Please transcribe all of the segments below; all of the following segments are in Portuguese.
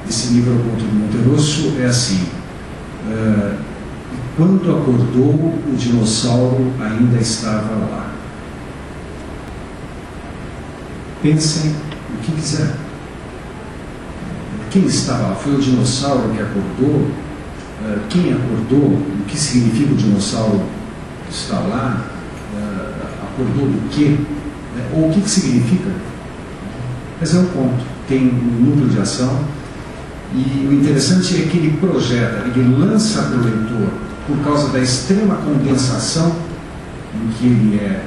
esse microconto do Monterosso é assim: quando acordou, o dinossauro ainda estava lá. Pensem o que quiser. Quem estava lá? Foi o dinossauro que acordou? Quem acordou? O que significa o dinossauro estar lá? Acordou do quê? Ou o que significa? Mas é um conto, tem um núcleo de ação, e o interessante é que ele projeta, ele lança para o leitor, por causa da extrema condensação em que ele é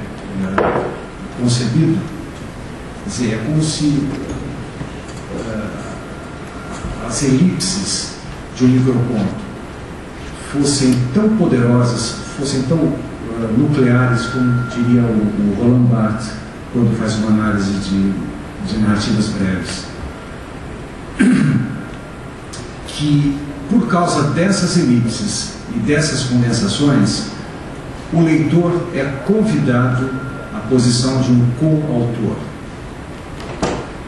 concebido. Quer dizer, é como se as elipses de um microconto fossem tão poderosas, fossem tão nucleares, como diria o Roland Barthes quando faz uma análise de narrativas breves, que por causa dessas elipses e dessas condensações, o leitor é convidado à posição de um coautor.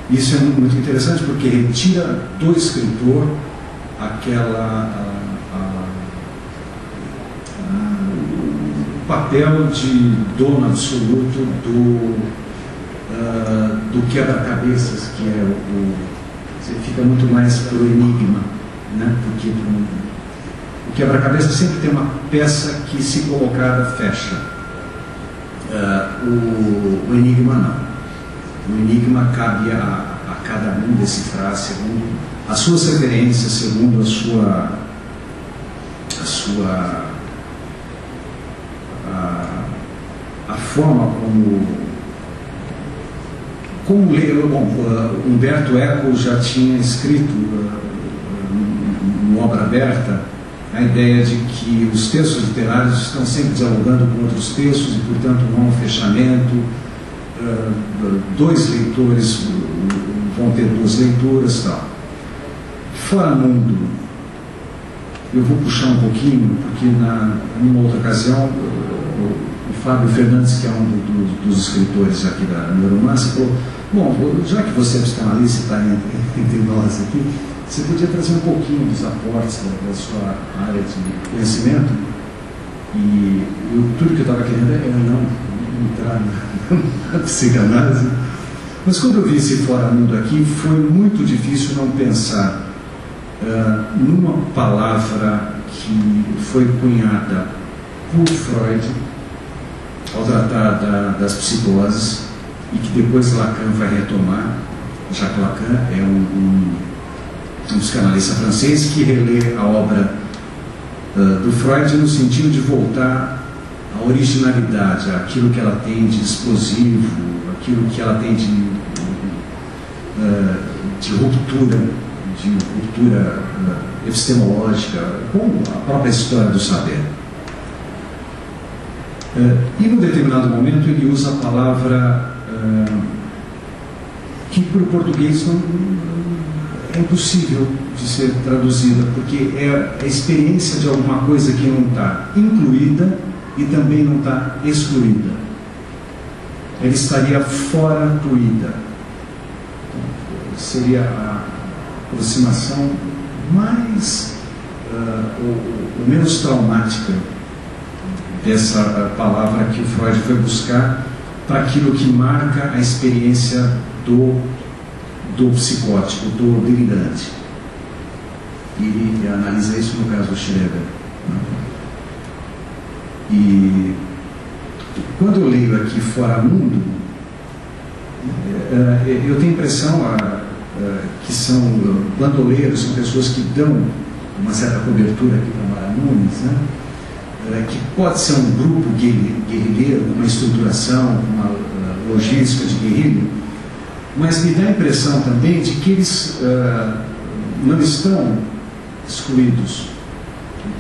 Isso é muito interessante porque retira do escritor o papel de dono absoluto do quebra-cabeças, que é você fica muito mais para o enigma, né? Porque o quebra-cabeça sempre tem uma peça que, se colocada, fecha. O enigma não. O enigma cabe a cada um decifrar segundo as suas referências, segundo a forma como ler. Humberto Eco já tinha escrito no Obra Aberta a ideia de que os textos literários estão sempre dialogando com outros textos e, portanto, não há um fechamento. Dois leitores vão ter duas leituras, tal. Fora Mundo, eu vou puxar um pouquinho, porque numa outra ocasião o Fábio Fernandes, que é um dos escritores aqui da Neuromance, falou: bom, já que você é psicanalista e está entre nós aqui, você podia trazer um pouquinho dos aportes da sua área de conhecimento, e tudo que eu estava querendo era não entrar na psicanálise. Mas quando eu vi esse Fora Mundo aqui, foi muito difícil não pensar numa palavra que foi cunhada por Freud ao tratar das psicoses, e que depois Lacan vai retomar. Jacques Lacan é um psicanalista francês que relê a obra do Freud no sentido de voltar à originalidade, aquilo que ela tem de explosivo, aquilo que ela tem de ruptura, epistemológica, com a própria história do saber. E num determinado momento ele usa a palavra que para o português não é impossível de ser traduzida, porque é a experiência de alguma coisa que não está incluída e também não está excluída. Ela estaria fora incluída. Então, seria a aproximação mais ou menos traumática dessa palavra que o Freud foi buscar para aquilo que marca a experiência do psicótico, do delirante. E ele analisa isso no caso do Schreber. E quando eu leio aqui Fora Mundo, eu tenho a impressão que são bandoleiros, são pessoas que dão uma certa cobertura aqui para Mara Nunes, né? Que pode ser um grupo guerrilheiro, uma estruturação, uma logística de guerrilha, mas me dá a impressão também de que eles não estão excluídos,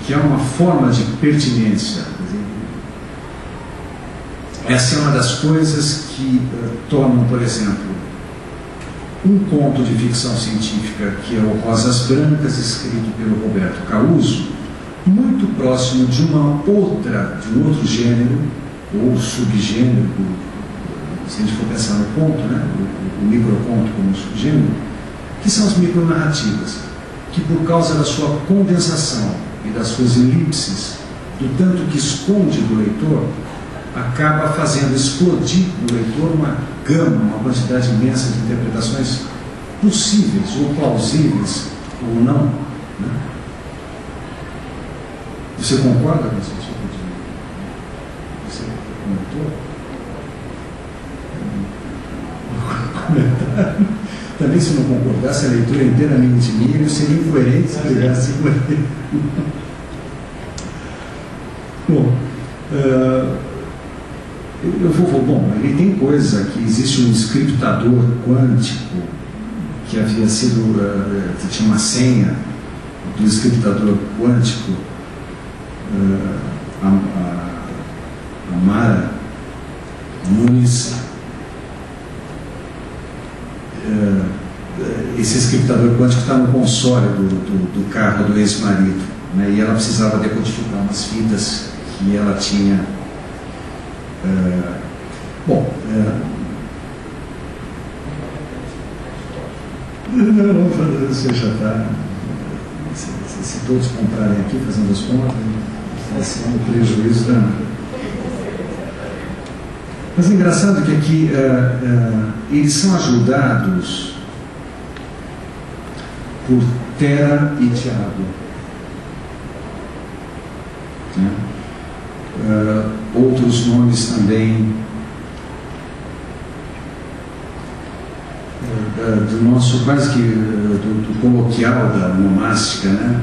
que há uma forma de pertinência. Essa é uma das coisas que tornam, por exemplo, um conto de ficção científica, que é o Rosas Brancas, escrito pelo Roberto Caruso, muito próximo de um outro gênero, ou subgênero, se a gente for pensar no conto, né, o microconto como subgênero, que são as micronarrativas. que por causa da sua condensação e das suas elipses, do tanto que esconde do leitor, acaba fazendo explodir no leitor uma gama, uma quantidade imensa de interpretações possíveis ou plausíveis ou não, né? Você concorda com esse tipo de... Você comentário? Também, se não concordasse, a leitura é inteiramente minha, eu seria incoerente se pegasse por ele. Bom, bom, ele tem coisa aqui. Existe um encriptador quântico que havia sido, que tinha uma senha do encriptador quântico, a Mara Nunes. Esse encriptador quântico está no console do carro do ex-marido, né? E ela precisava decodificar umas fitas que ela tinha. Você já está. Se todos comprarem aqui, fazendo as contas, vai ser um prejuízo danado. Mas é engraçado que aqui eles são ajudados por Tera e Tiago, né? Outros nomes também do nosso, quase que do coloquial da onomástica, né?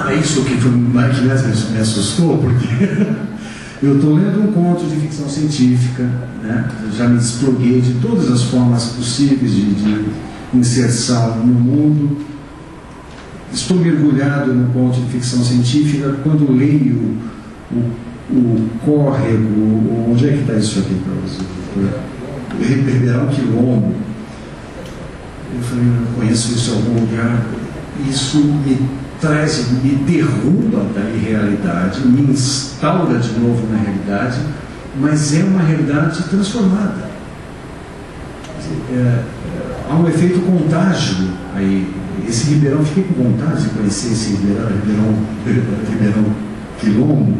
É isso que me assustou, porque eu estou lendo um conto de ficção científica, né? Eu já me despluguei de todas as formas possíveis de inserção no mundo. Estou mergulhado no conto de ficção científica. Quando leio o córrego, onde é que está isso aqui para você? Ribeirão Quilombo. Eu falei, eu conheço isso em algum lugar. Isso me derruba da irrealidade, me instaura de novo na realidade, mas é uma realidade transformada. Há um efeito contágio aí. Esse Ribeirão, fiquei com vontade de conhecer esse Ribeirão Quilombo,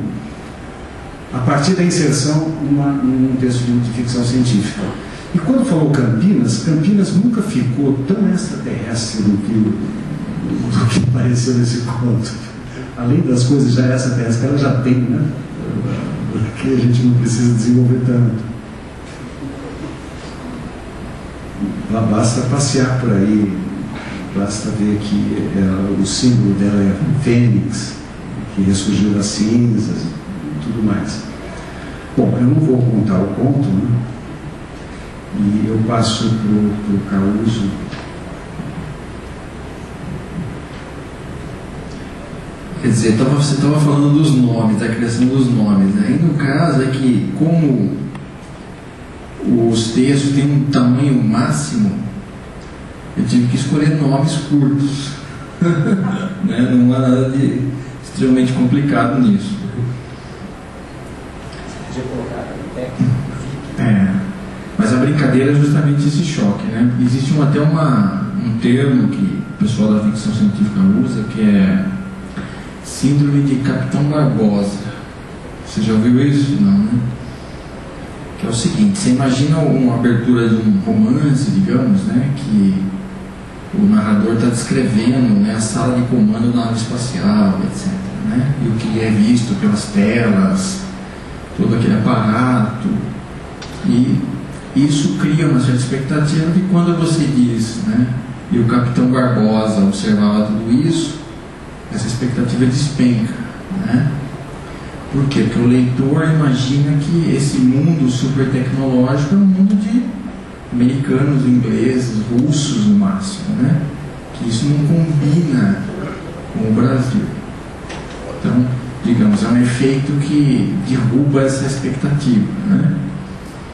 a partir da inserção num texto de ficção científica. E quando falou Campinas nunca ficou tão extraterrestre do que apareceu nesse conto. Além das coisas já extraterrestres que ela já tem, né? Que a gente não precisa desenvolver tanto. Basta passear por aí, basta ver que o símbolo dela é um fênix, que ressurgiu das cinzas e tudo mais. Bom, eu não vou contar o conto, né? E eu passo para o Caruso. Quer dizer, você estava falando dos nomes, da criação dos nomes, né? E no caso é que, como os textos têm um tamanho máximo, eu tive que escolher nomes curtos. Né? Não há nada de extremamente complicado nisso. Você podia colocar mas a brincadeira é justamente esse choque, né? Existe até um termo que o pessoal da ficção científica usa, que é Síndrome de Capitão Barbosa. Você já ouviu isso? Não, né? Que é o seguinte: você imagina uma abertura de um romance, digamos, né? Que o narrador está descrevendo, né, a sala de comando da nave espacial, etc., né? E o que é visto pelas telas, todo aquele aparato. E isso cria uma certa expectativa de quando você diz, né? E o Capitão Barbosa observava tudo isso, essa expectativa despenca, né? Por quê? Porque o leitor imagina que esse mundo super tecnológico é um mundo de americanos, ingleses, russos no máximo, né? Que isso não combina com o Brasil. Então, digamos, é um efeito que derruba essa expectativa, né?